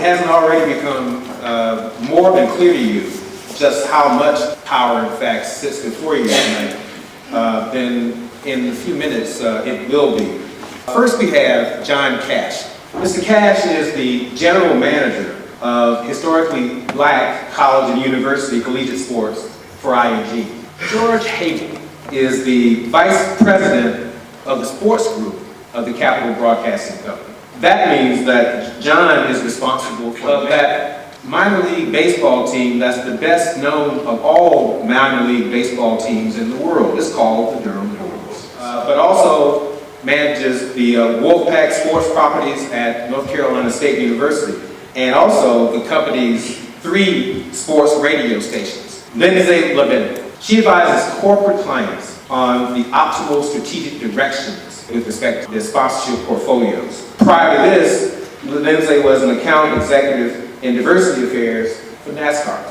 hasn't already become more than clear to you just how much power, in fact, sits before you tonight, then in a few minutes it will be. First we have John Cash. Mr. Cash is the general manager of historically black college and university collegiate sports for IMG. George Hable is the vice president of the sports group of the Capitol Broadcasting Company. That means that John is responsible for that minor league baseball team that's the best known of all minor league baseball teams in the world. It's called the Durham Bulls. But also manages the Wolfpack sports properties at North Carolina State University, and also the company's 3 sports radio stations. Lindsay Levin. She advises corporate clients on the optimal strategic directions with respect to their sponsorship portfolios. Prior to this, Lindsay was an account executive in diversity affairs for NASCAR.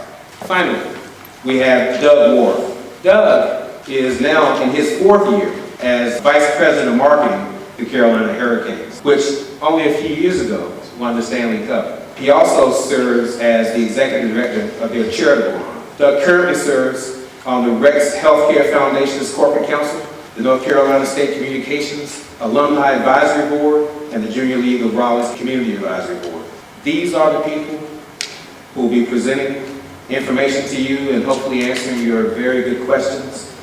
Finally, we have Doug Ward. Doug is now in his 4th year as Vice President of Marketing for the Carolina Hurricanes, which only a few years ago won the Stanley Cup. He also serves as the Executive Director of their charitable arm. Doug currently serves on the Rex Healthcare Foundation's Corporate Council, the North Carolina State Communications Alumni Advisory Board, and the Junior League of Raleigh's Community Advisory Board. These are the people who will be presenting information to you and hopefully answering your very good questions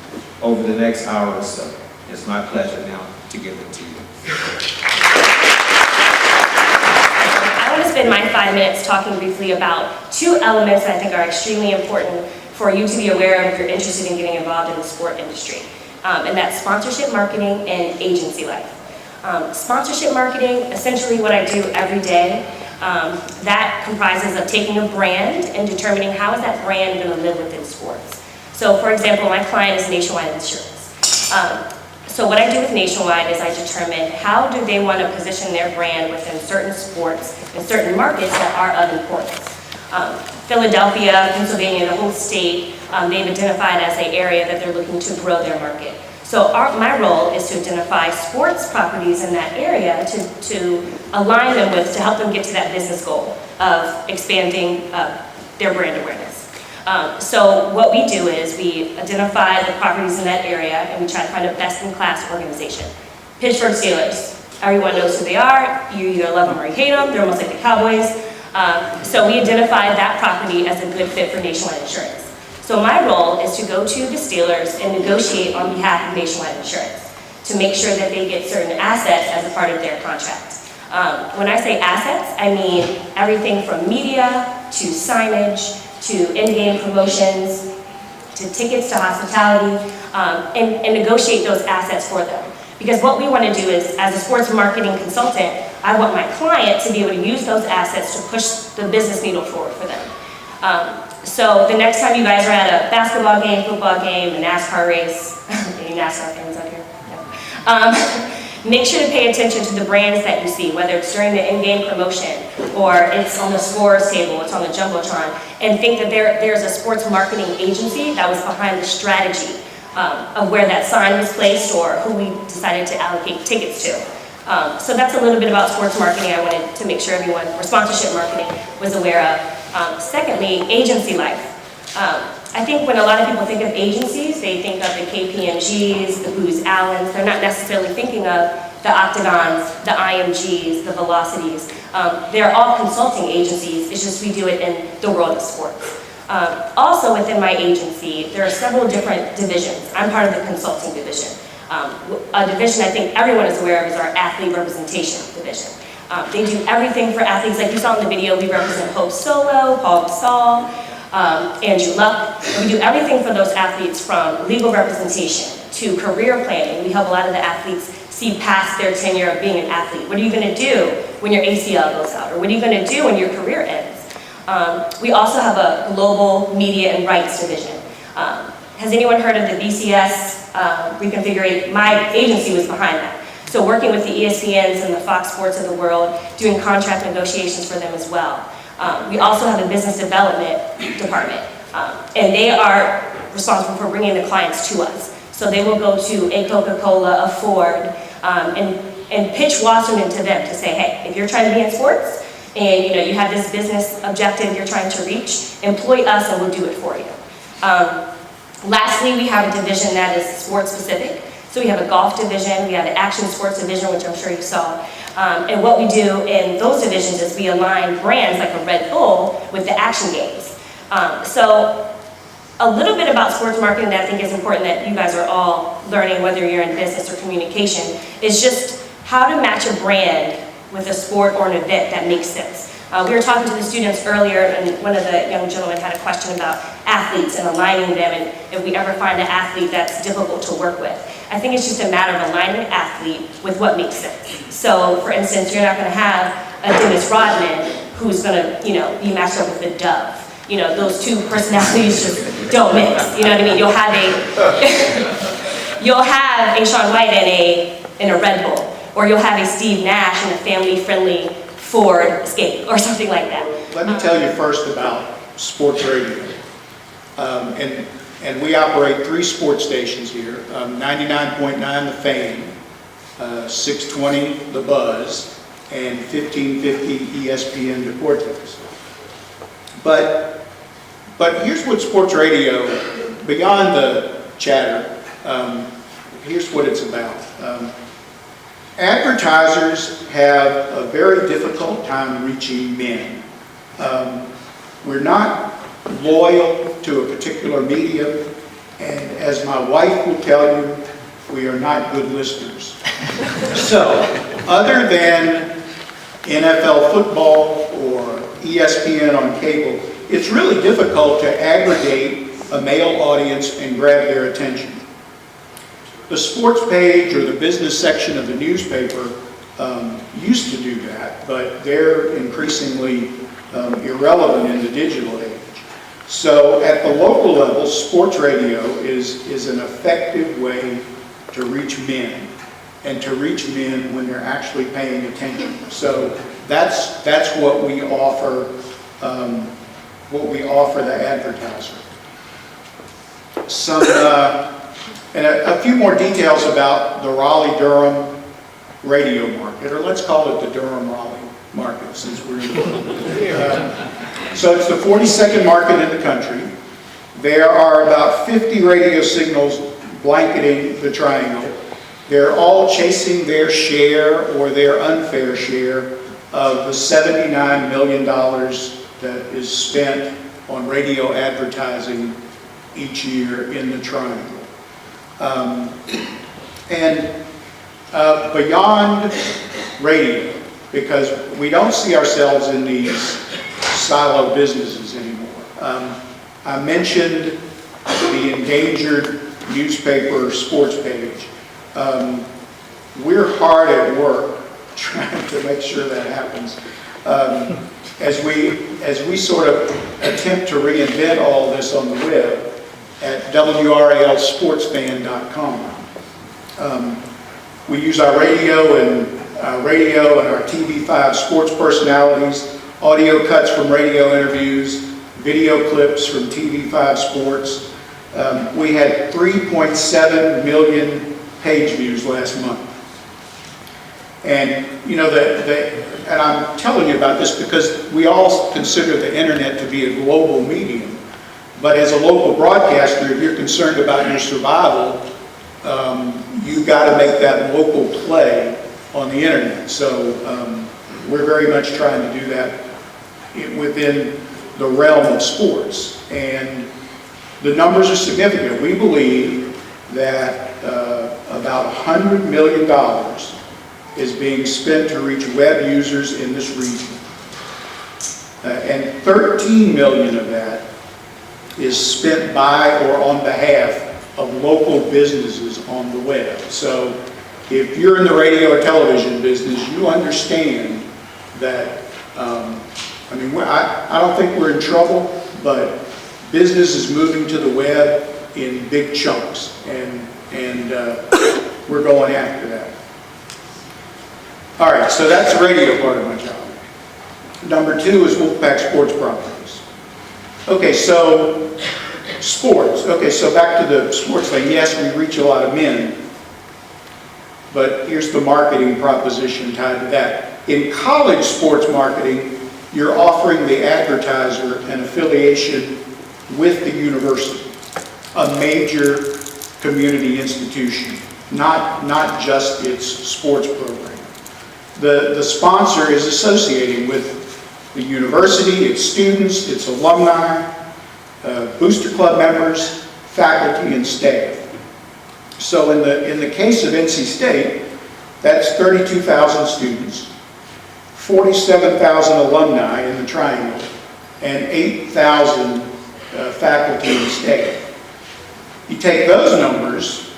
over the next hour or so. It's my pleasure now to give it to you. I want to spend my 5 minutes talking briefly about 2 elements that I think are extremely important for you to be aware of if you're interested in getting involved in the sport industry. And that's sponsorship marketing and agency life. Sponsorship marketing, essentially what I do every day, that comprises of taking a brand and determining how is that brand going to live within sports. So for example, my client is Nationwide Insurance. So what I do with Nationwide is I determine how do they want to position their brand within certain sports and certain markets that are of importance. Philadelphia, Pennsylvania, the whole state, they've identified as an area that they're looking to grow their market. So my role is to identify sports properties in that area to align them with, to help them get to that business goal of expanding their brand awareness. So what we do is we identify the properties in that area and we try to find a best-in-class organization. Pittsburgh Steelers, everyone knows who they are. You either love them or you hate them. They're almost like the Cowboys. So we identified that property as a good fit for Nationwide Insurance. So my role is to go to the Steelers and negotiate on behalf of Nationwide Insurance to make sure that they get certain assets as a part of their contract. When I say assets, I mean everything from media to signage to in-game promotions to tickets to hospitality, and negotiate those assets for them. Because what we want to do is, as a sports marketing consultant, I want my client to be able to use those assets to push the business needle forward for them. So the next time you guys are at a basketball game, football game, a NASCAR race, any NASCAR fans out here? Yeah. Make sure to pay attention to the brands that you see, whether it's during the in-game promotion or it's on the scores table, it's on the Jumbotron, and think that there's a sports marketing agency that was behind the strategy of where that sign was placed or who we decided to allocate tickets to. So that's a little bit about sports marketing. I wanted to make sure everyone, or sponsorship marketing, was aware of. Secondly, agency life. I think when a lot of people think of agencies, they think of the KPMGs, the Booz Allens. They're not necessarily thinking of the Octagons, the IMGs, the Velocities. They're all consulting agencies. It's just we do it in the world of sports. Also within my agency, there are several different divisions. I'm part of the consulting division. A division I think everyone is aware of is our athlete representation division. They do everything for athletes. Like you saw in the video, we represent Hope Solo, Paul Gasol, Andrew Luck. We do everything for those athletes from legal representation to career planning. We help a lot of the athletes see past their tenure of being an athlete. What are you going to do when your ACL goes out? Or what are you going to do when your career ends? We also have a global media and rights division. Has anyone heard of the BCS reconfiguration? My agency was behind that. So working with the ESPNs and the Fox Sports of the world, doing contract negotiations for them as well. We also have a business development department, and they are responsible for bringing the clients to us. So they will go to a Coca-Cola, a Ford, and pitch Wasserman to them to say, hey, if you're trying to be in sports, and you have this business objective you're trying to reach, employ us and we'll do it for you. Lastly, we have a division that is sports specific. So we have a golf division, we have an action sports division, which I'm sure you saw. And what we do in those divisions is we align brands like a Red Bull with the action games. So a little bit about sports marketing that I think is important that you guys are all learning, whether you're in business or communication, is just how to match a brand with a sport or an event that makes sense. We were talking to the students earlier, and one of the young gentlemen had a question about athletes and aligning them, and if we ever find an athlete that's difficult to work with. I think it's just a matter of aligning an athlete with what makes sense. So, for instance, you're not going to have a Dennis Rodman who's going to, be matched up with a Dove. Those two personalities just don't mix. You know what I mean? You'll have a Shaun White in a Red Bull, or you'll have a Steve Nash in a family-friendly Ford Escape, or something like that. Let me tell you first about sports radio. And we operate 3 sports stations here, 99.9 The Fan, 620 The Buzz, and 1550 ESPN Deportes. But here's what sports radio, beyond the chatter, here's what it's about. Advertisers have a very difficult time reaching men. We're not loyal to a particular medium, and as my wife will tell you, we are not good listeners. So, other than NFL football or ESPN on cable, it's really difficult to aggregate a male audience and grab their attention. The sports page or the business section of the newspaper used to do that, but they're increasingly irrelevant in the digital age. So at the local level, sports radio is an effective way to reach men, and to reach men when they're actually paying attention. So that's what we offer. The advertiser. And a few more details about the Raleigh-Durham radio market, or let's call it the Durham-Raleigh market, since we're in so it's the 42nd market in the country. There are about 50 radio signals blanketing the triangle. They're all chasing their share or their unfair share of the $79 million that is spent on radio advertising each year in the triangle. Beyond radio, because we don't see ourselves in these silo businesses anymore. I mentioned the endangered newspaper sports page. We're hard at work trying to make sure that happens. As we sort of attempt to reinvent all this on the web at WRALSportsFan.com. We use our radio and our TV5 sports personalities, audio cuts from radio interviews, video clips from TV5 Sports. We had 3.7 million page views last month. And and I'm telling you about this because we all consider the internet to be a global medium. But as a local broadcaster, if you're concerned about your survival, you've got to make that local play on the internet. So we're very much trying to do that within the realm of sports. And the numbers are significant. We believe that about $100 million is being spent to reach web users in this region. And 13 million of that is spent by or on behalf of local businesses on the web. So if you're in the radio or television business, you understand that, I don't think we're in trouble, but business is moving to the web in big chunks, and we're going after that. All right, so that's the radio part of my job. Number 2 is Wolfpack Sports Properties. Okay, so sports. Okay, so back to the sports thing. Yes, we reach a lot of men, but here's the marketing proposition tied to that. In college sports marketing, you're offering the advertiser an affiliation with the university, a major community institution, not just its sports program. The sponsor is associating with the university, its students, its alumni, booster club members, faculty, and staff. So in the case of NC State, that's 32,000 students, 47,000 alumni in the triangle, and 8,000 faculty and staff. You take those numbers,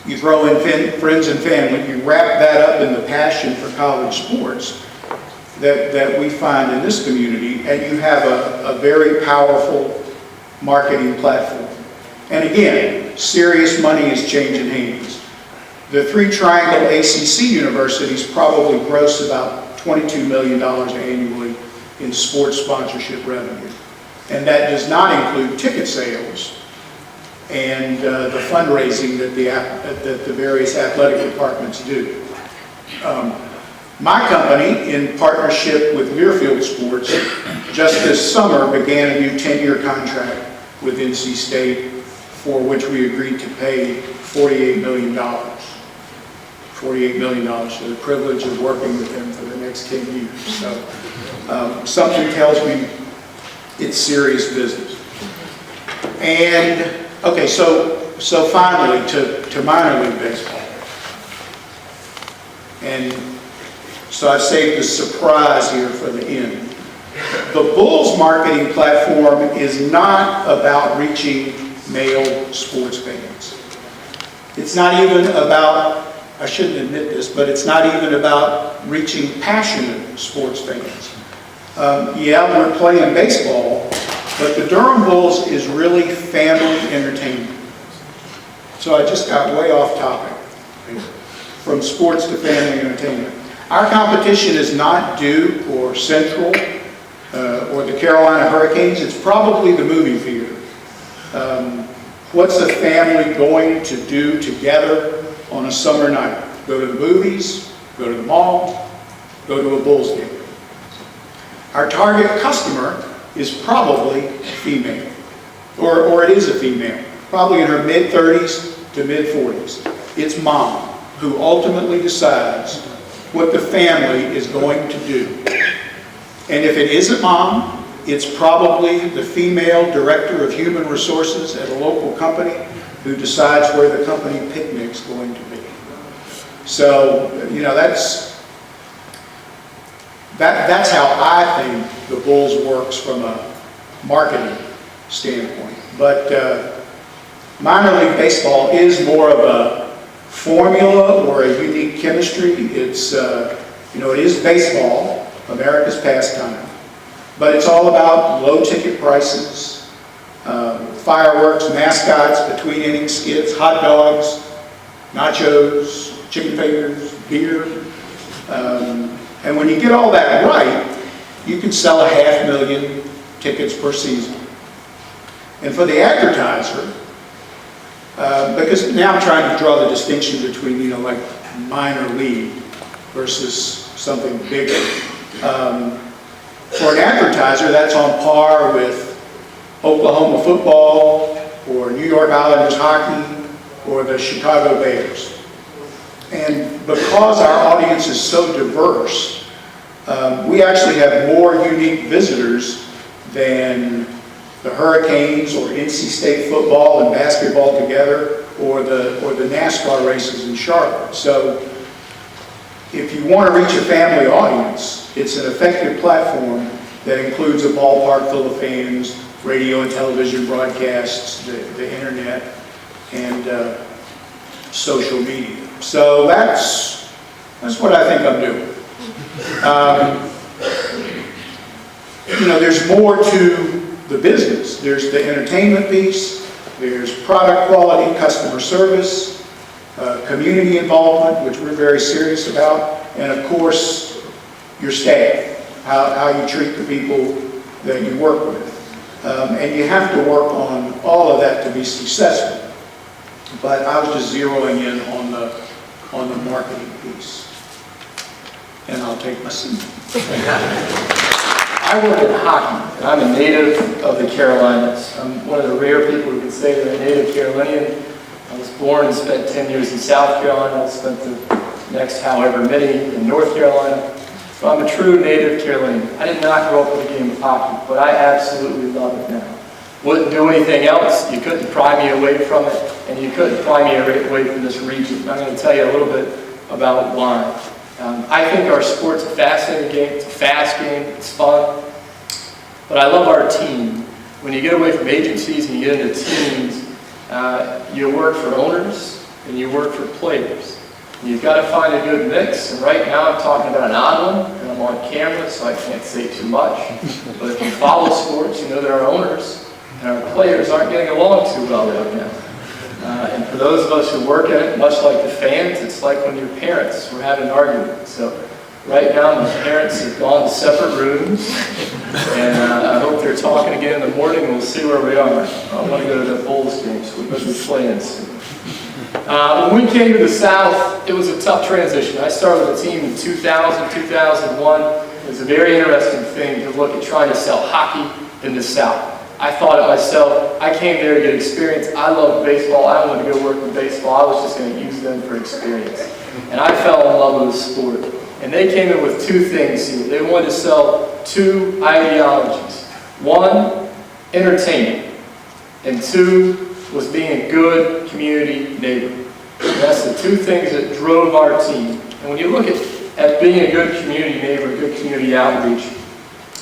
you throw in friends and family, you wrap that up in the passion for college sports that we find in this community, and you have a very powerful marketing platform. And again, serious money is changing hands. The three Triangle ACC universities probably gross about $22 million annually in sports sponsorship revenue. And that does not include ticket sales and the fundraising that the various athletic departments do. My company, in partnership with Learfield Sports, just this summer began a new 10-year contract with NC State, for which we agreed to pay $48 million. $48 million for the privilege of working with them for the next 10 years. So something tells me it's serious business. And, okay, so finally to minor league baseball. And so I've saved a surprise here for the end. The Bulls marketing platform is not about reaching male sports fans. It's not even about, I shouldn't admit this, but it's not even about reaching passionate sports fans. Yeah, we're playing baseball, but the Durham Bulls is really family entertainment. So I just got way off topic, from sports to family entertainment. Our competition is not Duke or Central or the Carolina Hurricanes. It's probably the movie theater. What's a family going to do together on a summer night? Go to the movies, go to the mall, go to a Bulls game. Our target customer is probably female, or it is a female, probably in her mid-30s to mid-40s. It's mom who ultimately decides what the family is going to do. And if it isn't mom, it's probably the female director of human resources at a local company who decides where the company picnic's going to be. So, you know, that's how I think the Bulls works from a marketing standpoint. But minor league baseball is more of a formula or a unique chemistry. It's, you know, it is baseball, America's pastime. But it's all about low ticket prices, fireworks, mascots, between inning skits, hot dogs, nachos, chicken fingers, beer. And when you get all that right, you can sell 500,000 tickets per season. And for the advertiser, because now I'm trying to draw the distinction between, you know, like minor league versus something bigger. For an advertiser, that's on par with Oklahoma football or New York Islanders hockey or the Chicago Bears. And because our audience is so diverse, we actually have more unique visitors than the Hurricanes or NC State football and basketball together or the NASCAR races in Charlotte. So if you want to reach a family audience, it's an effective platform that includes a ballpark full of fans, radio and television broadcasts, the internet, and social media. So that's what I think I'm doing. You know, there's more to the business. There's the entertainment piece, there's product quality, customer service, community involvement, which we're very serious about, and of course, your staff, how you treat the people that you work with. And you have to work on all of that to be successful. But I was just zeroing in on the marketing piece. And I'll take my seat. I work in hockey, and I'm a native of the Carolinas. I'm one of the rare people who can say they're a native Carolinian. I was born and spent 10 years in South Carolina. I spent the next however many in North Carolina. So I'm a true native Carolinian. I did not grow up with the game of hockey, but I absolutely love it now. Wouldn't do anything else. You couldn't pry me away from it, and you couldn't pry me away from this region. I'm going to tell you a little bit about why. I think our sport's a fascinating game. It's a fast game. It's fun. But I love our team. When you get away from agencies and you get into teams, you work for owners and you work for players. You've got to find a good mix, and right now I'm talking about an odd one, and I'm on camera, so I can't say too much. But if you follow sports, you know that our owners and our players aren't getting along too well right now. And for those of us who work at it, much like the fans, it's like when your parents were having an argument. So right now my parents have gone to separate rooms, and I hope they're talking again in the morning, and we'll see where we are. I want to go to the Bulls game, so we're going to be playing soon. When we came to the South, it was a tough transition. I started with a team in 2000, 2001. It was a very interesting thing to look at trying to sell hockey in the South. I thought to myself, I came there to get experience. I love baseball. I wanted to go work in baseball. I was just going to use them for experience. And I fell in love with the sport. And they came in with two things here. They wanted to sell two ideologies. One, entertainment. And two, was being a good community neighbor. And that's the two things that drove our team. And when you look at being a good community neighbor, good community outreach,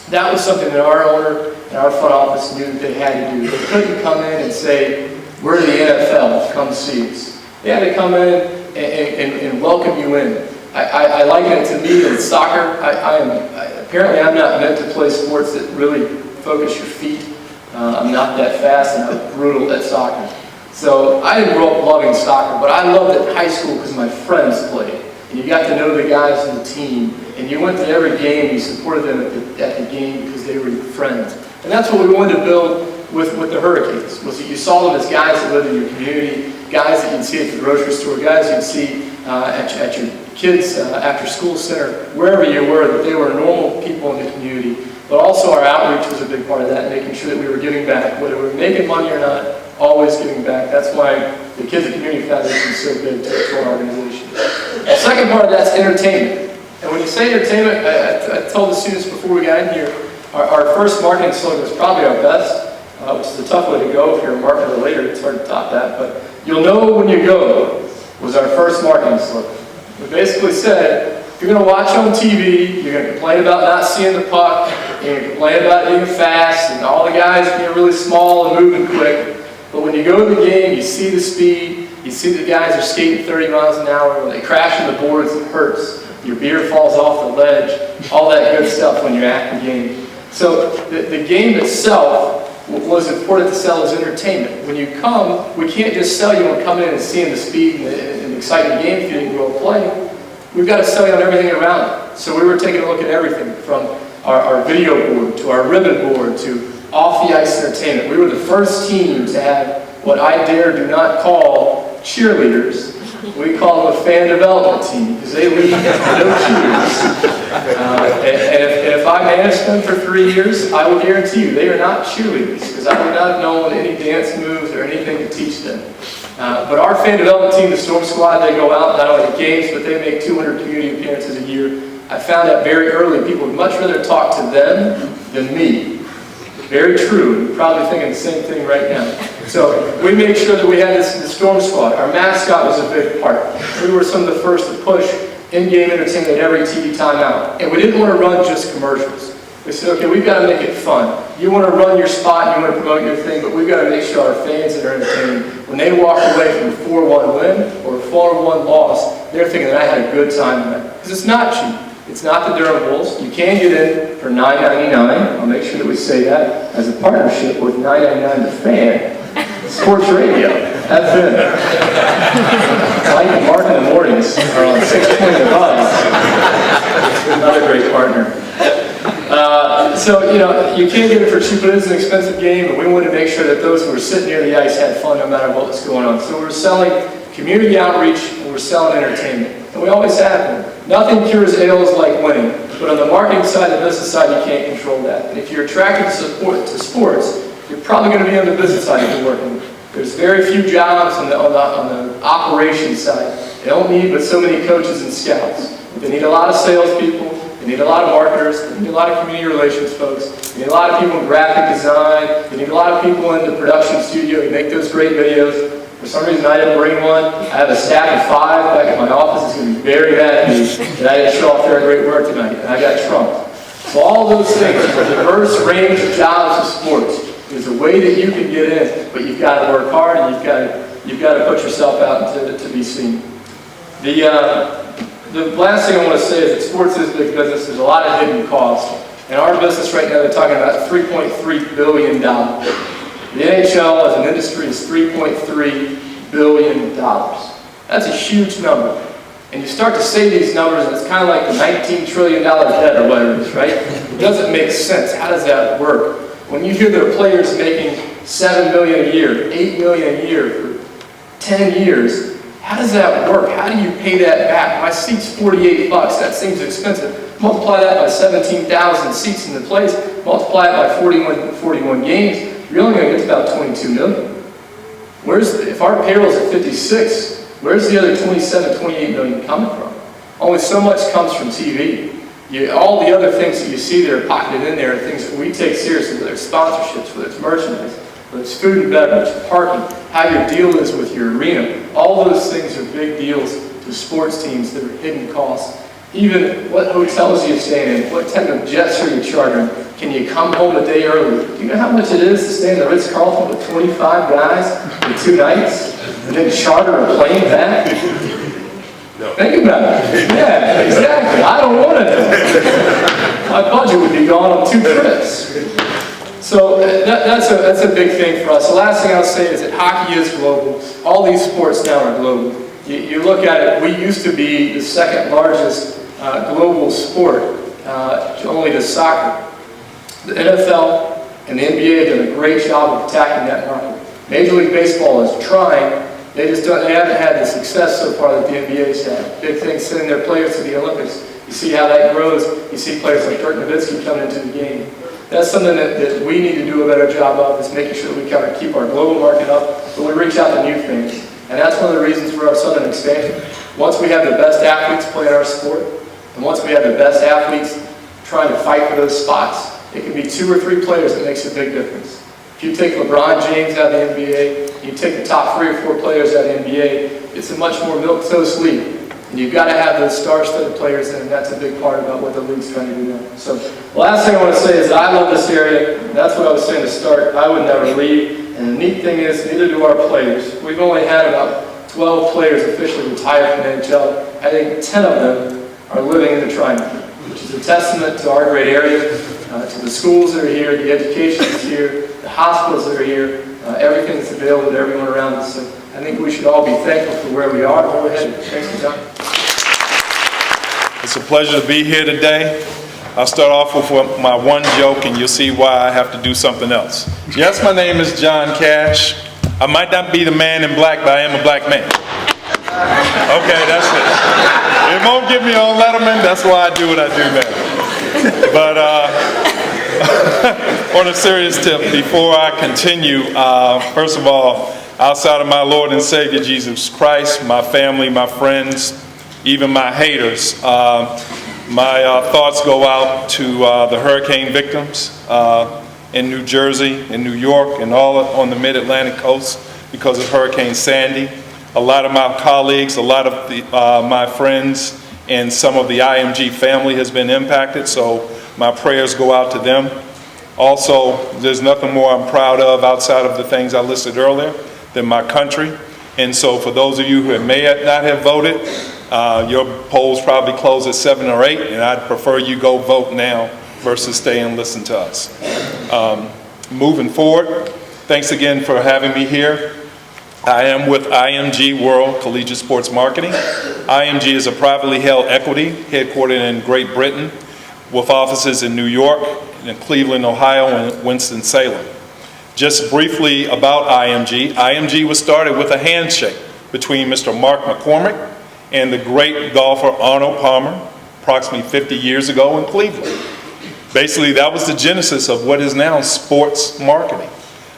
that was something that our owner and our front office knew that they had to do. They couldn't come in and say, we're the NFL, come see us. They had to come in and welcome you in. I liken it to me that soccer. Apparently I'm not meant to play sports that really focus your feet. I'm not that fast, and I'm brutal at soccer. So I didn't grow up loving soccer, but I loved it in high school because my friends played. And you got to know the guys on the team, and you went to every game, you supported them at the game because they were your friends. And that's what we wanted to build with the Hurricanes, was that you saw them as guys that lived in your community, guys that you'd see at the grocery store, guys you'd see at your kids' after school center, wherever you were, that they were normal people in the community. But also our outreach was a big part of that, making sure that we were giving back, whether we were making money or not, always giving back. That's why the Kids and Community Foundation is so big to our organization. The second part of that's entertainment. And when you say entertainment, I told the students before we got in here, our first marketing slogan was probably our best, which is a tough way to go if you're a marketer later. It's hard to top that. But you'll know when you go was our first marketing slogan. We basically said, if you're going to watch on TV, you're going to complain about not seeing the puck, you're going to complain about it being fast, and all the guys being really small and moving quick. But when you go to the game, you see the speed, you see the guys are skating 30 miles an hour, when they crash in the boards, it hurts. Your beer falls off the ledge, all that good stuff when you're at the game. So the game itself was important to sell as entertainment. When you come, we can't just sell you on coming in and seeing the speed and the exciting game if you didn't grow up playing. We've got to sell you on everything around it. So we were taking a look at everything from our video board to our ribbon board to off-the-ice entertainment. We were the first team to have what I do not call cheerleaders. We call them a fan development team because they lead no cheerleaders. And if I managed them for 3 years, I will guarantee you they are not cheerleaders because I would not have known any dance moves or anything to teach them. But our fan development team, the Storm Squad, they go out not only to games, but they make 200 community appearances a year. I found that very early. People would much rather talk to them than me. Very true. You're probably thinking the same thing right now. So we made sure that we had the Storm Squad. Our mascot was a big part. We were some of the first to push in-game entertainment at every TV timeout. And we didn't want to run just commercials. We said, okay, we've got to make it fun. You want to run your spot, you want to promote your thing, but we've got to make sure our fans that are entertained, when they walk away from a 4-1 win or a 4-1 loss, they're thinking that I had a good time tonight. Because it's not cheap. It's not the Durham Bulls. You can get in for $9.99. I'll make sure that we say that as a partnership with $9.99 The Fan, Sports Radio, FM. Mike and Mark in the mornings are on 620 above. Another great partner. So, you can't get it for cheap, but it's an expensive game, and we wanted to make sure that those who were sitting near the ice had fun no matter what was going on. So we're selling community outreach, and we're selling entertainment. And we always have been. Nothing cures ails like winning, but on the marketing side, the business side, you can't control that. And if you're attracted to sports, you're probably going to be on the business side if you're working. There's very few jobs on the operations side. They don't need but so many coaches and scouts. They need a lot of salespeople. They need a lot of marketers. They need a lot of community relations folks. They need a lot of people in graphic design. They need a lot of people in the production studio who make those great videos. For some reason, I didn't bring one. I have a staff of 5 back at my office. It's going to be very happy that I didn't show off their great work tonight, and I got trumped. So all those things, a diverse range of jobs of sports. There's a way that you can get in, but you've got to work hard, and you've got to put yourself out to be seen. The last thing I want to say is that sports is big business. There's a lot of hidden costs. In our business right now, they're talking about $3.3 billion. The NHL as an industry is $3.3 billion. That's a huge number. And you start to say these numbers, and it's kind of like the $19 trillion debt or whatever it is, right? It doesn't make sense. How does that work? When you hear there are players making $7 million a year, $8 million a year for 10 years, how does that work? How do you pay that back? My seat's $48. That seems expensive. Multiply that by 17,000 seats in the place. Multiply it by 41 games. You're only going to get to about 22 million. If our payroll's at 56, where's the other 27, 28 million coming from? Only so much comes from TV. All the other things that you see that are pocketed in there are things that we take seriously, whether it's sponsorships, whether it's merchandise, whether it's food and beverage, parking, how your deal is with your arena. All those things are big deals to sports teams that are hidden costs. Even what hotels you're staying in, what type of jets are you chartering? Can you come home a day early? Do you know how much it is to stay in the Ritz-Carlton with 25 guys for 2 nights and then charter a plane back? No. Think about it. Yeah, exactly. I don't want to know. My budget would be gone on 2 trips. So that's a big thing for us. The last thing I'll say is that hockey is global. All these sports now are global. You look at it, we used to be the 2nd largest global sport, only to soccer. The NFL and the NBA have done a great job of attacking that market. Major League Baseball is trying. They haven't had the success so far that the NBA's had. Big things sending their players to the Olympics. You see how that grows. You see players like Dirk Nowitzki coming into the game. That's something that we need to do a better job of, is making sure that we kind of keep our global market up, but we reach out to new things. And that's one of the reasons for our Southern expansion. Once we have the best athletes playing our sport, and once we have the best athletes trying to fight for those spots, it can be 2 or 3 players that makes a big difference. If you take LeBron James out of the NBA, you take the top 3 or 4 players out of the NBA, it's a much more milquetoast league. And you've got to have those star-studded players in, and that's a big part about what the league's trying to do now. So the last thing I want to say is that I love this area. That's what I was saying to start. I would never leave. And the neat thing is, neither do our players. We've only had about 12 players officially retire from the NHL. I think 10 of them are living in the Triangle, which is a testament to our great area, to the schools that are here, the education that's here, the hospitals that are here, everything that's available to everyone around us. So I think we should all be thankful for where we are. Go ahead. Thanks for your time. It's a pleasure to be here today. I'll start off with my one joke, and you'll see why I have to do something else. Yes, my name is John Cash. I might not be the man in black, but I am a black man. Okay, that's it. It won't get me on Letterman. That's why I do what I do now. But on a serious tip, before I continue, first of all, outside of my Lord and Savior Jesus Christ, my family, my friends, even my haters, my thoughts go out to the hurricane victims in New Jersey, in New York, and all on the mid-Atlantic coast because of Hurricane Sandy. A lot of my colleagues, a lot of my friends, and some of the IMG family has been impacted, so my prayers go out to them. Also, there's nothing more I'm proud of outside of the things I listed earlier than my country. And so for those of you who may not have voted, your polls probably close at 7 or 8, and I'd prefer you go vote now versus stay and listen to us. Moving forward, thanks again for having me here. I am with IMG World Collegiate Sports Marketing. IMG is a privately held equity headquartered in Great Britain with offices in New York, in Cleveland, Ohio, and Winston-Salem. Just briefly about IMG. IMG was started with a handshake between Mr. Mark McCormick and the great golfer Arnold Palmer approximately 50 years ago in Cleveland. Basically, that was the genesis of what is now sports marketing.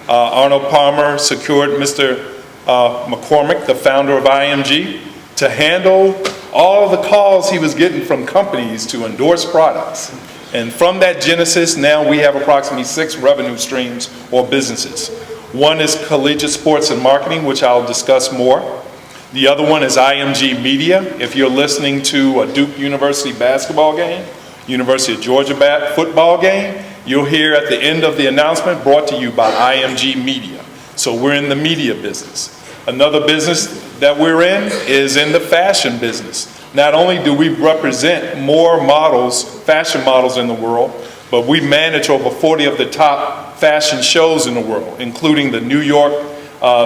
Arnold Palmer secured Mr. McCormick, the founder of IMG, to handle all of the calls he was getting from companies to endorse products. And from that genesis, now we have approximately 6 revenue streams or businesses. One is collegiate sports and marketing, which I'll discuss more. The other one is IMG Media. If you're listening to a Duke University basketball game, University of Georgia football game, you'll hear at the end of the announcement, brought to you by IMG Media. So we're in the media business. Another business that we're in is in the fashion business. Not only do we represent more models, fashion models in the world, but we manage over 40 of the top fashion shows in the world, including the New York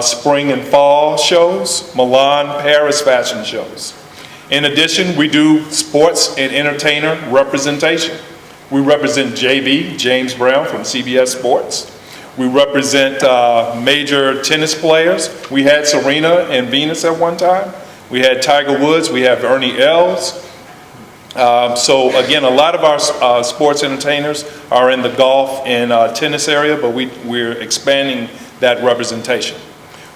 spring and fall shows, Milan, Paris fashion shows. In addition, we do sports and entertainer representation. We represent JB, James Brown from CBS Sports. We represent major tennis players. We had Serena and Venus at one time. We had Tiger Woods. We have Ernie Els. So again, a lot of our sports entertainers are in the golf and tennis area, but we're expanding that representation.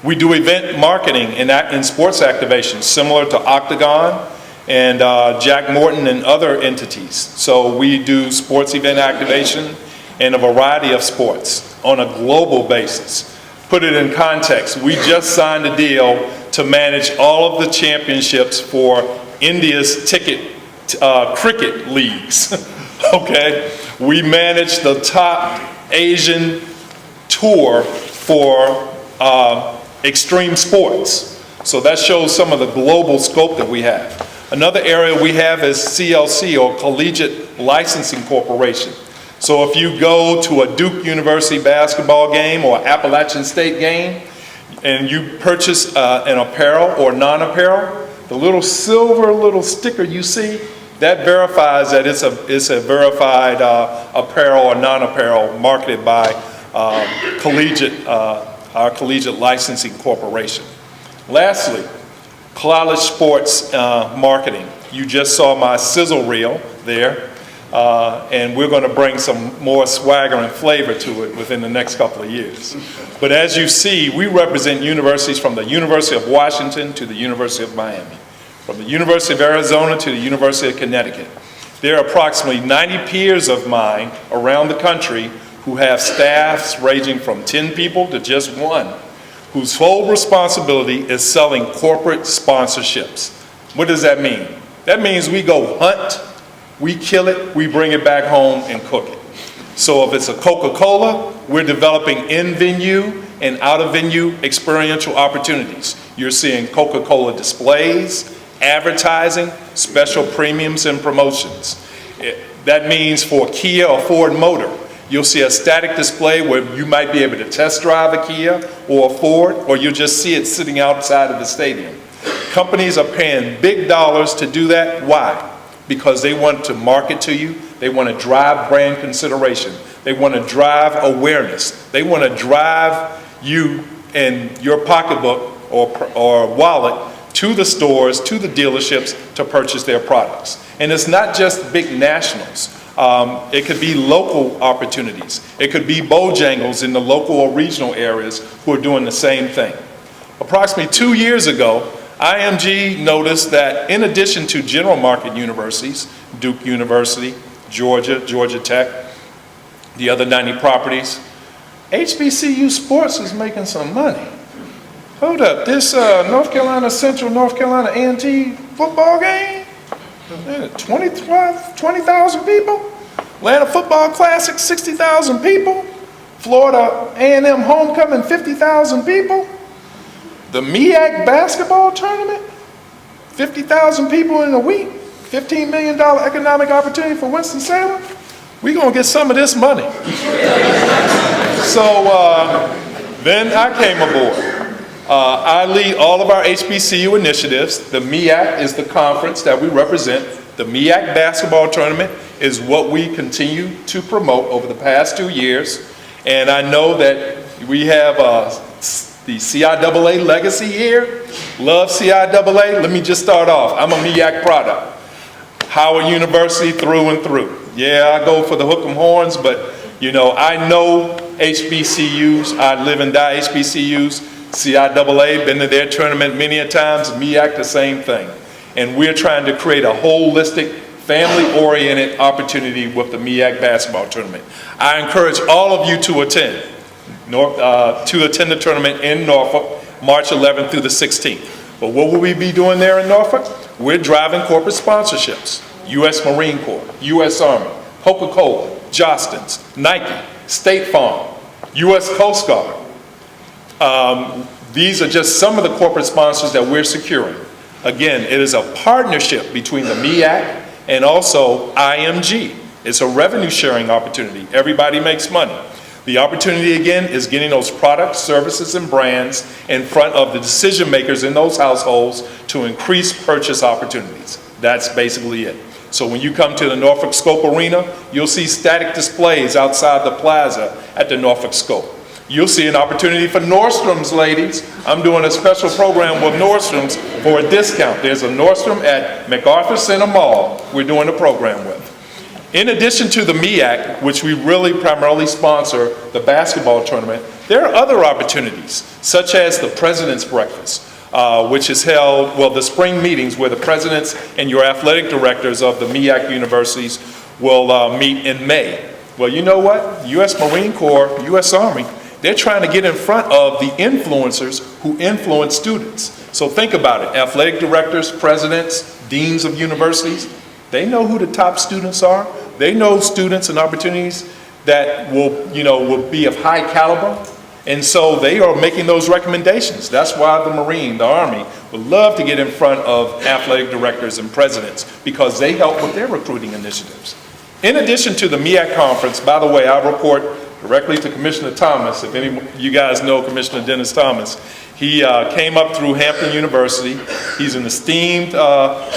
We do event marketing and sports activations similar to Octagon and Jack Morton and other entities. So we do sports event activation in a variety of sports on a global basis. Put it in context, we just signed a deal to manage all of the championships for India's cricket leagues. Okay, we manage the top Asian tour for extreme sports. So that shows some of the global scope that we have. Another area we have is CLC, or Collegiate Licensing Corporation. So if you go to a Duke University basketball game or Appalachian State game and you purchase an apparel or non-apparel, the little silver sticker you see, that verifies that it's a verified apparel or non-apparel marketed by our Collegiate Licensing Corporation. Lastly, college sports marketing. You just saw my sizzle reel there. And we're going to bring some more swagger and flavor to it within the next couple of years. But as you see, we represent universities from the University of Washington to the University of Miami, from the University of Arizona to the University of Connecticut. There are approximately 90 peers of mine around the country who have staffs ranging from 10 people to just 1, whose whole responsibility is selling corporate sponsorships. What does that mean? That means we go hunt, we kill it, we bring it back home and cook it. So if it's a Coca-Cola, we're developing in-venue and out-of-venue experiential opportunities. You're seeing Coca-Cola displays, advertising, special premiums and promotions. That means for Kia or Ford Motor, you'll see a static display where you might be able to test drive a Kia or a Ford, or you'll just see it sitting outside of the stadium. Companies are paying big dollars to do that. Why? Because they want to market to you, they want to drive brand consideration, they want to drive awareness, they want to drive you and your pocketbook or wallet to the stores, to the dealerships to purchase their products. And it's not just big nationals. It could be local opportunities. It could be Bojangles in the local or regional areas who are doing the same thing. Approximately 2 years ago, IMG noticed that in addition to general market universities, Duke University, Georgia, Georgia Tech, the other 90 properties, HBCU sports is making some money. Hold up, this North Carolina Central, North Carolina A&T football game, 20,000 people. Atlanta Football Classic, 60,000 people. Florida A&M Homecoming, 50,000 people. The MEAC basketball tournament, 50,000 people in a week, $15 million economic opportunity for Winston-Salem. We're going to get some of this money. So then I came aboard. I lead all of our HBCU initiatives. The MEAC is the conference that we represent. The MEAC basketball tournament is what we continue to promote over the past 2 years. And I know that we have the CIAA legacy here. Love CIAA. Let me just start off. I'm a MEAC product. Howard University through and through. Yeah, I go for the hook 'em horns, but you know, I know HBCUs. I live and die HBCUs. CIAA, been to their tournament many a times. MEAC, the same thing. And we're trying to create a holistic, family-oriented opportunity with the MEAC basketball tournament. I encourage all of you to attend the tournament in Norfolk, March 11th through the 16th. But what will we be doing there in Norfolk? We're driving corporate sponsorships. U.S. Marine Corps, U.S. Army, Coca-Cola, Jostens, Nike, State Farm, U.S. Coast Guard. These are just some of the corporate sponsors that we're securing. Again, it is a partnership between the MEAC and also IMG. It's a revenue sharing opportunity. Everybody makes money. The opportunity again is getting those products, services, and brands in front of the decision makers in those households to increase purchase opportunities. That's basically it. So when you come to the Norfolk Scope Arena, you'll see static displays outside the plaza at the Norfolk Scope. You'll see an opportunity for Nordstrom's, ladies. I'm doing a special program with Nordstrom's for a discount. There's a Nordstrom at MacArthur Center Mall we're doing a program with. In addition to the MEAC, which we really primarily sponsor the basketball tournament, there are other opportunities, such as the President's Breakfast, which is held, well, the spring meetings where the presidents and your athletic directors of the MEAC universities will meet in May. Well, you know what? U.S. Marine Corps, U.S. Army, they're trying to get in front of the influencers who influence students. So think about it. Athletic directors, presidents, deans of universities, they know who the top students are. They know students and opportunities that will be of high caliber. And so they are making those recommendations. That's why the Marine, the Army, would love to get in front of athletic directors and presidents because they help with their recruiting initiatives. In addition to the MEAC conference, by the way, I report directly to Commissioner Thomas. If any of you guys know Commissioner Dennis Thomas, he came up through Hampton University. He's an esteemed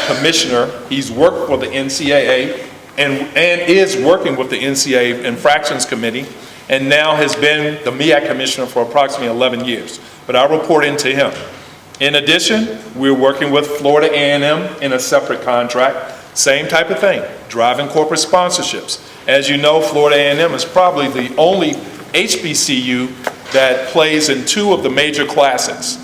commissioner. He's worked for the NCAA and is working with the NCAA Infractions Committee, and now has been the MEAC commissioner for approximately 11 years. But I report into him. In addition, we're working with Florida A&M in a separate contract. Same type of thing, driving corporate sponsorships. As you know, Florida A&M is probably the only HBCU that plays in two of the major classics.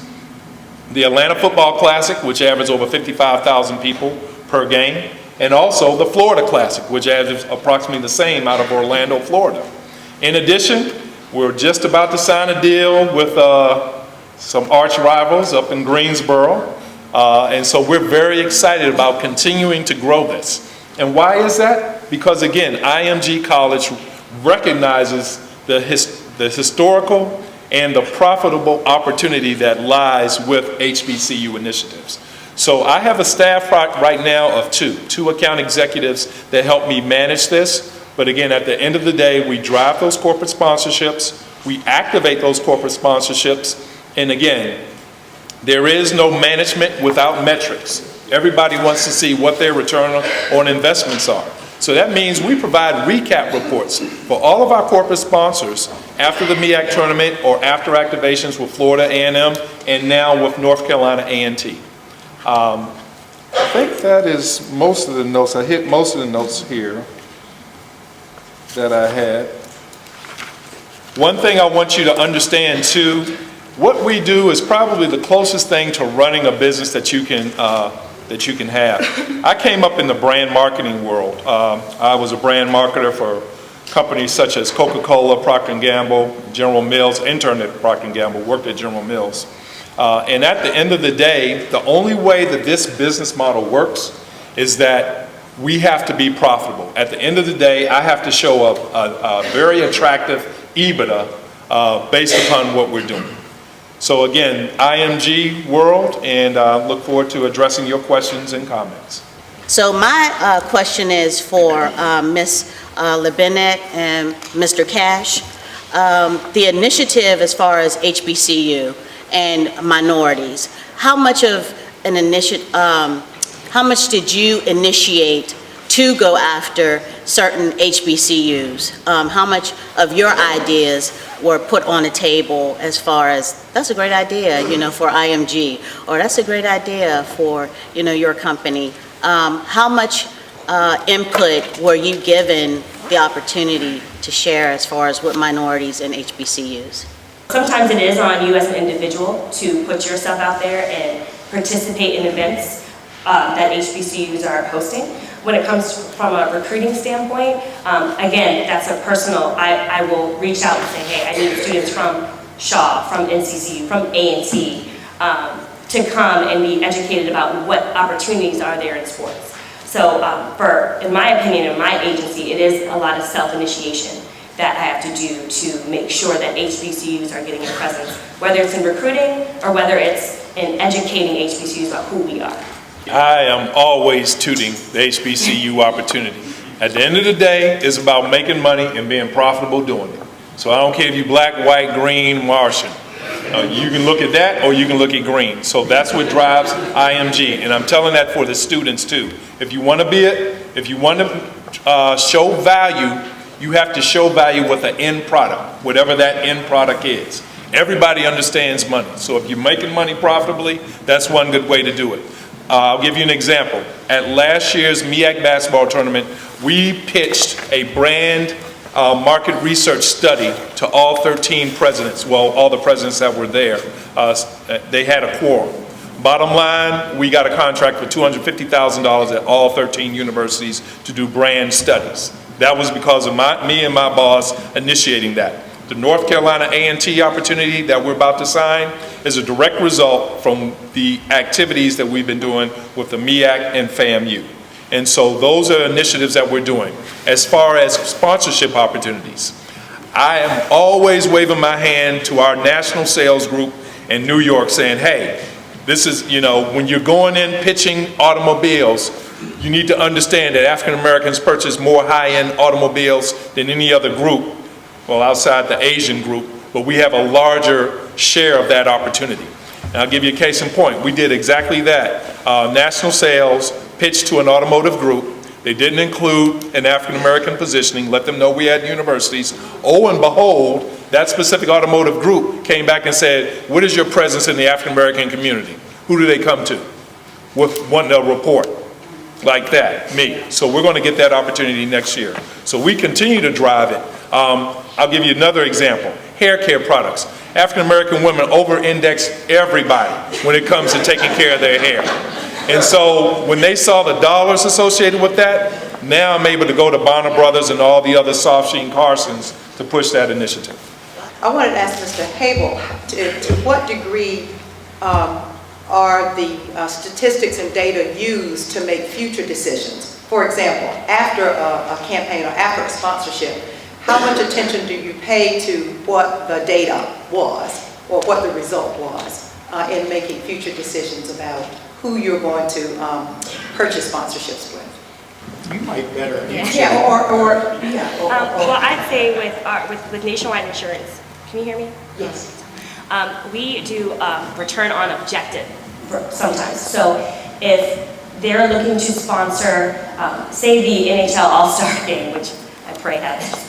The Atlanta Football Classic, which averages over 55,000 people per game, and also the Florida Classic, which averages approximately the same out of Orlando, Florida. In addition, we're just about to sign a deal with some arch rivals up in Greensboro. And so we're very excited about continuing to grow this. And why is that? Because again, IMG College recognizes the historical and the profitable opportunity that lies with HBCU initiatives. So I have a staff right now of two account executives that help me manage this. But again, at the end of the day, we drive those corporate sponsorships, we activate those corporate sponsorships, and again, there is no management without metrics. Everybody wants to see what their return on investments are. So that means we provide recap reports for all of our corporate sponsors after the MEAC tournament or after activations with Florida A&M and now with North Carolina A&T. I think that is most of the notes. I hit most of the notes here that I had. One thing I want you to understand too, what we do is probably the closest thing to running a business that you can have. I came up in the brand marketing world. I was a brand marketer for companies such as Coca-Cola, Procter & Gamble, General Mills, interned at Procter & Gamble, worked at General Mills. And at the end of the day, the only way that this business model works is that we have to be profitable. At the end of the day, I have to show a very attractive EBITDA based upon what we're doing. So again, IMG world, and look forward to addressing your questions and comments. So my question is for Ms. Lebenek and Mr. Cash. The initiative as far as HBCU and minorities, how much of an initiative, how much did you initiate to go after certain HBCUs? How much of your ideas were put on the table as far as, that's a great idea, for IMG, or that's a great idea for, your company? How much input were you given the opportunity to share as far as with minorities and HBCUs? Sometimes it is on you as an individual to put yourself out there and participate in events that HBCUs are hosting. When it comes from a recruiting standpoint, again, that's a personal, I will reach out and say, hey, I need students from Shaw, from NCCU, from A&T, to come and be educated about what opportunities are there in sports. So in my opinion, in my agency, it is a lot of self-initiation that I have to do to make sure that HBCUs are getting a presence, whether it's in recruiting or whether it's in educating HBCUs about who we are. I am always tooting the HBCU opportunity. At the end of the day, it's about making money and being profitable doing it. So I don't care if you're black, white, green, Martian. You can look at that or you can look at green. So that's what drives IMG. And I'm telling that for the students too. If you want to if you want to show value, you have to show value with an end product, whatever that end product is. Everybody understands money. So if you're making money profitably, that's one good way to do it. I'll give you an example. At last year's MEAC basketball tournament, we pitched a brand market research study to all 13 presidents, well, all the presidents that were there. They had a quorum. Bottom line, we got a contract for $250,000 at all 13 universities to do brand studies. That was because of me and my boss initiating that. The North Carolina A&T opportunity that we're about to sign is a direct result from the activities that we've been doing with the MEAC and FAMU. And so those are initiatives that we're doing. As far as sponsorship opportunities, I am always waving my hand to our national sales group in New York saying, hey, this is, when you're going in pitching automobiles, you need to understand that African Americans purchase more high-end automobiles than any other group, well, outside the Asian group, but we have a larger share of that opportunity. And I'll give you a case in point. We did exactly that. National sales pitched to an automotive group. They didn't include an African American positioning, let them know we had universities. Oh, and behold, that specific automotive group came back and said, what is your presence in the African American community? Who do they come to? With wanting a report like that, me. So we're going to get that opportunity next year. So we continue to drive it. I'll give you another example. Hair care products. African American women over-index everybody when it comes to taking care of their hair. And so when they saw the dollars associated with that, now I'm able to go to Bonner Brothers and all the other Soft Sheen Carsons to push that initiative. I wanted to ask Mr. Hable, to what degree are the statistics and data used to make future decisions? For example, after a campaign or after a sponsorship, how much attention do you pay to what the data was or what the result was in making future decisions about who you're going to purchase sponsorships with? You might better answer. Yeah, Well, I'd say with Nationwide Insurance, can you hear me? yes. We do return on objective sometimes. So if they're looking to sponsor, say the NHL All-Star Game, which I pray happens,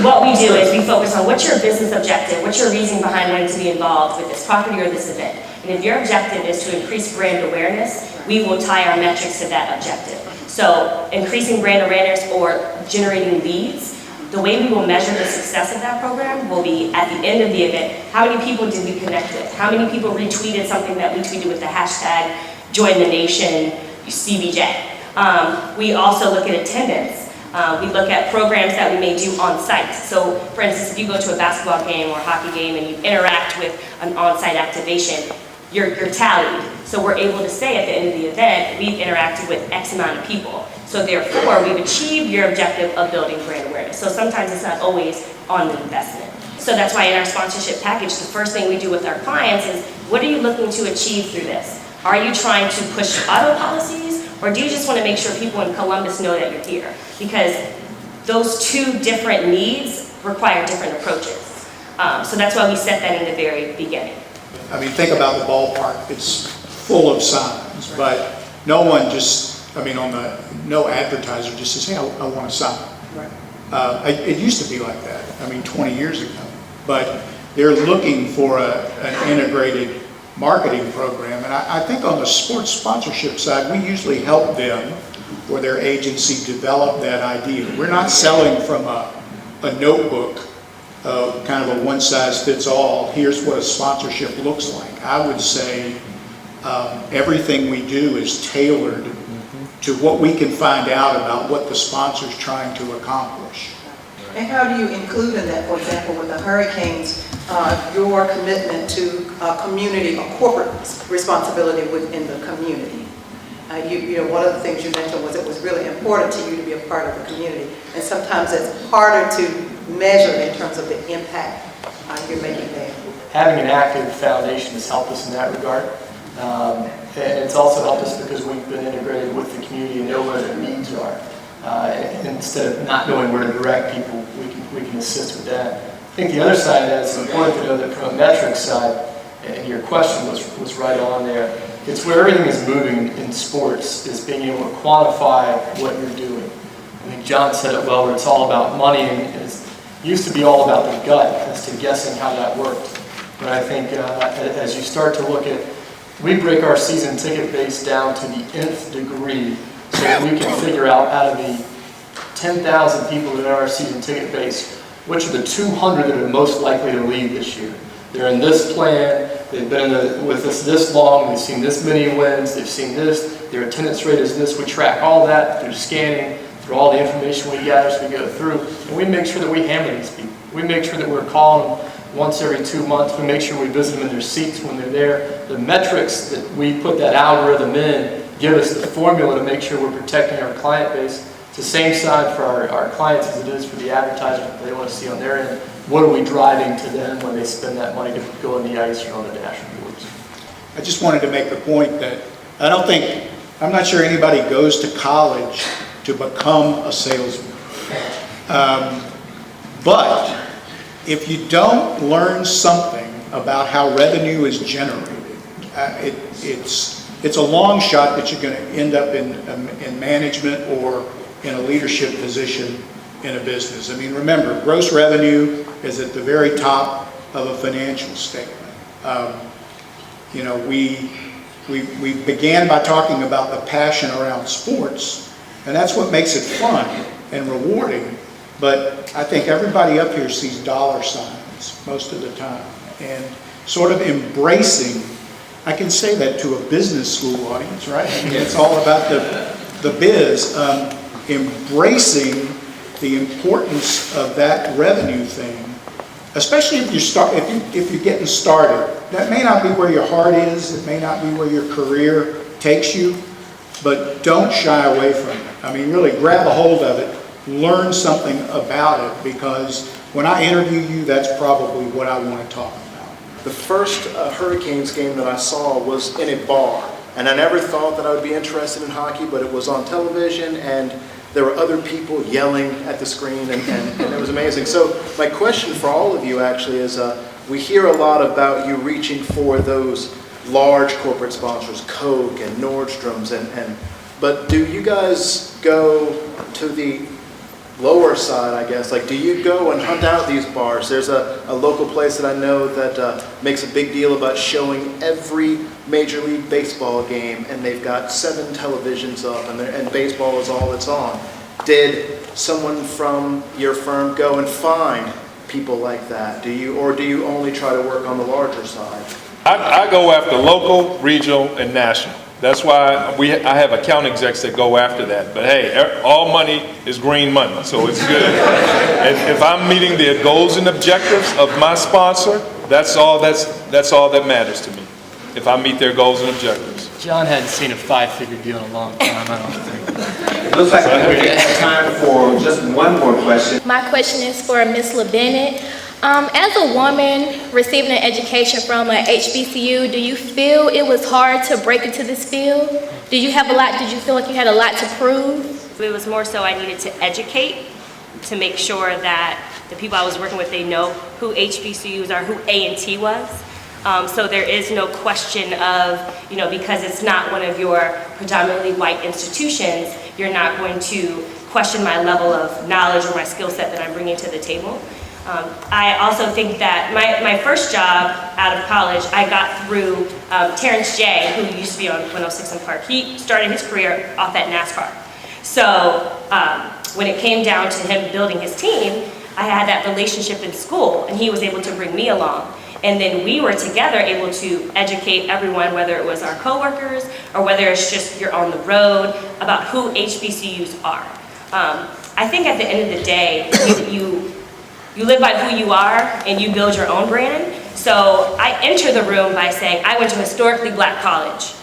what we do is we focus on what's your business objective, what's your reason behind wanting to be involved with this property or this event. And if your objective is to increase brand awareness, we will tie our metrics to that objective. So increasing brand awareness or generating leads, the way we will measure the success of that program will be at the end of the event, how many people did we connect with? How many people retweeted something that we tweeted with the hashtag #JoinTheNationCBJ? We also look at attendance. We look at programs that we may do on site. So for instance, if you go to a basketball game or hockey game and you interact with an on-site activation, you're tallied. So we're able to say at the end of the event, we've interacted with X amount of people. So therefore, we've achieved your objective of building brand awareness. So sometimes it's not always on the investment. So that's why in our sponsorship package, the first thing we do with our clients is, what are you looking to achieve through this? Are you trying to push auto policies, or do you just want to make sure people in Columbus know that you're here? Because those two different needs require different approaches. So that's why we set that in the very beginning. I mean, think about the ballpark. It's full of signs, but no one just on the, no advertiser just says, hey, I want to sign. Right. It used to be like that, 20 years ago. But they're looking for an integrated marketing program. And I think on the sports sponsorship side, we usually help them or their agency develop that idea. We're not selling from a notebook, kind of a one-size-fits-all, here's what a sponsorship looks like. I would say everything we do is tailored to what we can find out about what the sponsor's trying to accomplish. And how do you include in that, for example, with the hurricanes, your commitment to community or corporate responsibility within the community? One of the things you mentioned was it was really important to you to be a part of the community, and sometimes it's harder to measure in terms of the impact you're making there. Having an active foundation has helped us in that regard. And it's also helped us because we've been integrated with the community and know where their needs are. Instead of not knowing where to direct people, we can assist with that. I think the other side of that is important to know that from a metrics side, and your question was right on there, it's where everything is moving in sports, is being able to quantify what you're doing. I think John said it well, where it's all about money, and it used to be all about the gut as to guessing how that worked. But I think as you start to look at, we break our season ticket base down to the nth degree so that we can figure out of the 10,000 people that are our season ticket base, which are the 200 that are most likely to leave this year. They're in this plan, they've been with us this long, they've seen this many wins, they've seen this, their attendance rate is this. We track all that through scanning, through all the information we gather as we go through, and we make sure that we hammer these people. We make sure that we're calling them once every 2 months. We make sure we visit them in their seats when they're there. The metrics that we put that algorithm in give us the formula to make sure we're protecting our client base. It's the same side for our clients as it is for the advertisers that they want to see on their end. What are we driving to them when they spend that money to go on the ice or on the dashboards? I just wanted to make the point that I'm not sure anybody goes to college to become a salesman. But if you don't learn something about how revenue is generated, it's a long shot that you're going to end up in management or in a leadership position in a business. Remember, gross revenue is at the very top of a financial statement. We began by talking about the passion around sports, and that's what makes it fun and rewarding. But I think everybody up here sees dollar signs most of the time, and sort of embracing, I can say that to a business school audience, right? It's all about the biz, embracing the importance of that revenue thing, especially if you're getting started. That may not be where your heart is, it may not be where your career takes you, but don't shy away from it. Really grab a hold of it, learn something about it, because when I interview you, that's probably what I want to talk about. The first Hurricanes game that I saw was in a bar, and I never thought that I would be interested in hockey, but it was on television, and there were other people yelling at the screen, and it was amazing. So my question for all of you actually is, we hear a lot about you reaching for those large corporate sponsors, Coke and Nordstrom's, but do you guys go to the lower side, I guess? Like, do you go and hunt out these bars? There's a local place that I know that makes a big deal about showing every Major League Baseball game, and they've got 7 televisions up, and baseball is all that's on. Did someone from your firm go and find people like that? Do you only try to work on the larger side? I go after local, regional, and national. That's why I have account execs that go after that. But hey, all money is green money, so it's good. If I'm meeting the goals and objectives of my sponsor, that's all that matters to me. If I meet their goals and objectives. John hadn't seen a 5-figure deal in a long time, I don't think. It looks like we have time for just one more question. My question is for Ms. LeBennett. As a woman receiving an education from a HBCU, do you feel it was hard to break into this field? Did you feel like you had a lot to prove? It was more so I needed to educate to make sure that the people I was working with, they know who HBCUs are, who A&T was. So there is no question of, because it's not one of your predominantly white institutions, you're not going to question my level of knowledge or my skill set that I'm bringing to the table. I also think that my first job out of college, I got through Terrence J., who used to be on 106 and Park. He started his career off at NASCAR. So when it came down to him building his team, I had that relationship in school, and he was able to bring me along. And then we were together able to educate everyone, whether it was our coworkers or whether it's just you're on the road, about who HBCUs are. I think at the end of the day, you live by who you are and you build your own brand. So I enter the room by saying, I went to a historically black college,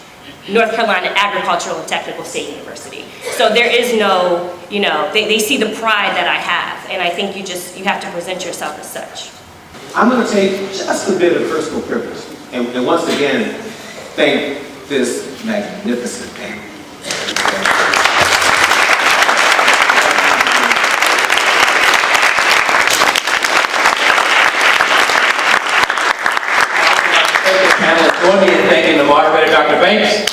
North Carolina Agricultural and Technical State University. So there is no, they see the pride that I have, and I think you have to present yourself as such. I'm going to take just a bit of personal privilege, and once again, thank this magnificent panel. Join me in thanking the moderator, Dr. Banks.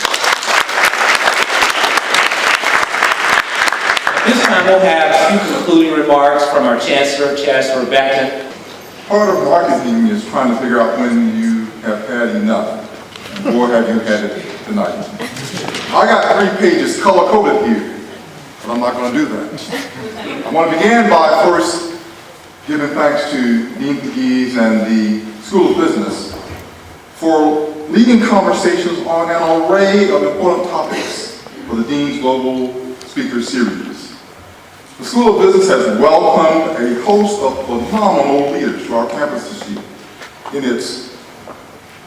At this time, we'll have a few concluding remarks from our Chancellor, Chancellor Beckman. Part of marketing is trying to figure out when you have had enough. And boy, have you had it tonight. I got 3 pages color-coded here, but I'm not going to do that. I want to begin by first giving thanks to Dean Pegues and the School of Business for leading conversations on an array of important topics for the Dean's Global Speaker Series. The School of Business has welcomed a host of phenomenal leaders to our campus this year in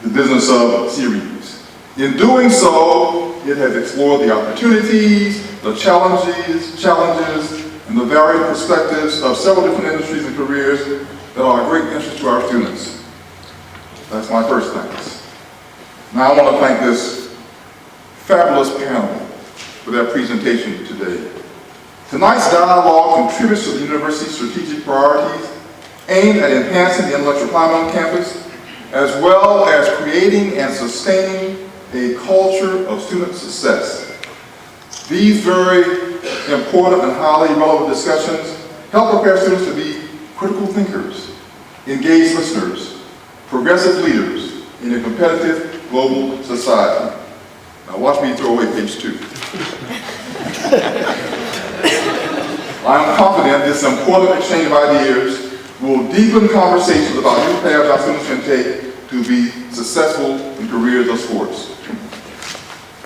the Business of series. In doing so, it has explored the opportunities, the challenges, and the varied perspectives of several different industries and careers that are of great interest to our students. That's my first thanks. Now I want to thank this fabulous panel for their presentation today. Tonight's dialogue contributes to the university's strategic priorities aimed at enhancing the intellectual climate on campus, as well as creating and sustaining a culture of student success. These very important and highly relevant discussions help prepare students to be critical thinkers, engaged listeners, progressive leaders in a competitive global society. Now watch me throw away page 2. I am confident this important exchange of ideas will deepen conversations about new paths our students can take to be successful in careers of sports.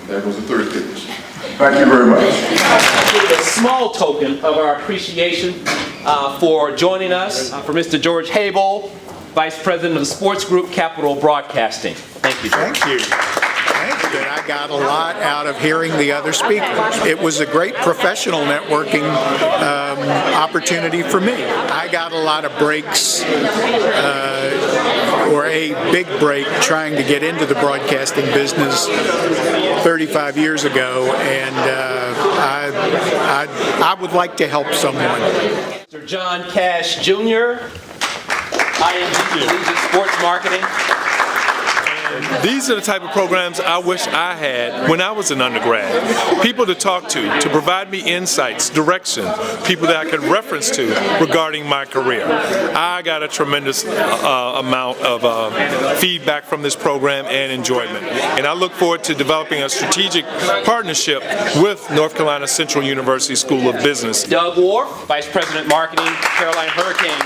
And there goes the 3rd page. Thank you very much. A small token of our appreciation for joining us, for Mr. George Habel, Vice President of the Sports Group, Capital Broadcasting. Thank you, George. Thank you. Thank you. And I got a lot out of hearing the other speakers. It was a great professional networking opportunity for me. I got a lot of breaks, or a big break, trying to get into the broadcasting business 35 years ago, and I would like to help someone. Mr. John Cash, Jr., ING Collegiate Sports Marketing. These are the type of programs I wish I had when I was an undergrad. People to talk to provide me insights, direction, people that I could reference to regarding my career. I got a tremendous amount of feedback from this program and enjoyment. And I look forward to developing a strategic partnership with North Carolina Central University School of Business. Doug Wharf, Vice President Marketing, Carolina Hurricanes.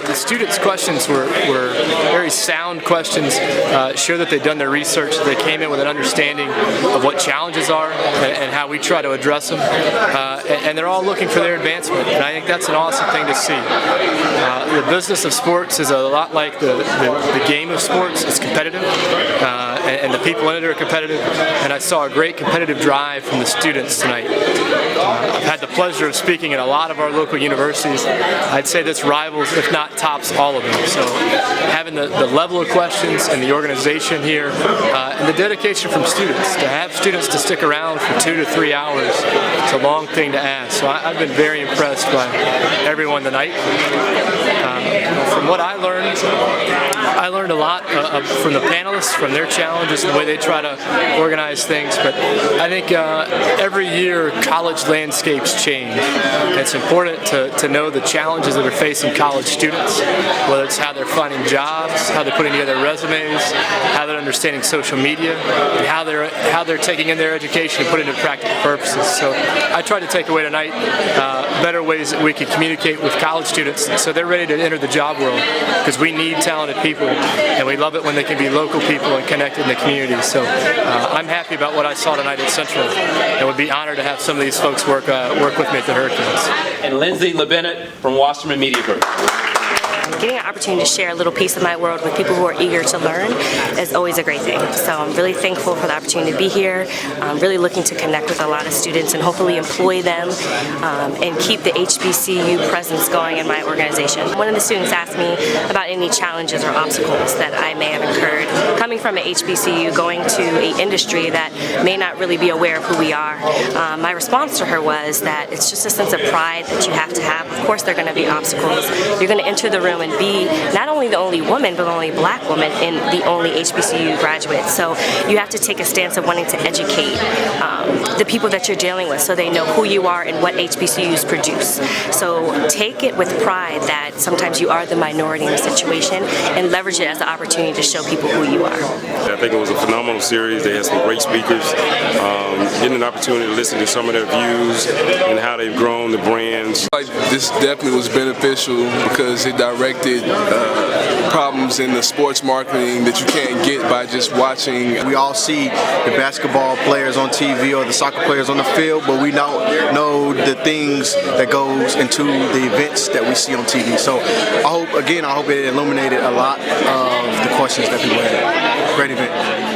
The students' questions were very sound questions, show that they've done their research, they came in with an understanding of what challenges are and how we try to address them, and they're all looking for their advancement, and I think that's an awesome thing to see. The business of sports is a lot like the game of sports. It's competitive, and the people in it are competitive, and I saw a great competitive drive from the students tonight. I've had the pleasure of speaking at a lot of our local universities. I'd say this rivals, if not tops, all of them. So having the level of questions and the organization here, and the dedication from students, to have students to stick around for 2 to 3 hours, it's a long thing to ask. So I've been very impressed by everyone tonight. From what I learned, I learned a lot from the panelists, from their challenges and the way they try to organize things. But I think every year college landscapes change. It's important to know the challenges that are facing college students, whether it's how they're finding jobs, how they're putting together resumes, how they're understanding social media, and how they're taking in their education and putting it into practical purposes. So I tried to take away tonight better ways that we can communicate with college students so they're ready to enter the job world, because we need talented people and we love it when they can be local people and connected in the community. So I'm happy about what I saw tonight at Central and would be honored to have some of these folks work with me at the Hurricanes. And Lindsay LeBennett from Wasserman Media Group. Getting an opportunity to share a little piece of my world with people who are eager to learn is always a great thing. So I'm really thankful for the opportunity to be here. I'm really looking to connect with a lot of students and hopefully employ them and keep the HBCU presence going in my organization. One of the students asked me about any challenges or obstacles that I may have incurred coming from an HBCU going to an industry that may not really be aware of who we are. My response to her was that it's just a sense of pride that you have to have. Of course there are going to be obstacles. You're going to enter the room and be not only the only woman, but the only black woman in the only HBCU graduate. So you have to take a stance of wanting to educate the people that you're dealing with so they know who you are and what HBCUs produce. So take it with pride that sometimes you are the minority in a situation and leverage it as an opportunity to show people who you are. I think it was a phenomenal series. They had some great speakers. Getting an opportunity to listen to some of their views and how they've grown the brands. This definitely was beneficial because it directed problems in the sports marketing that you can't get by just watching. We all see the basketball players on TV or the soccer players on the field, but we don't know the things that goes into the events that we see on TV. So I hope it illuminated a lot of the questions that people had. Great event.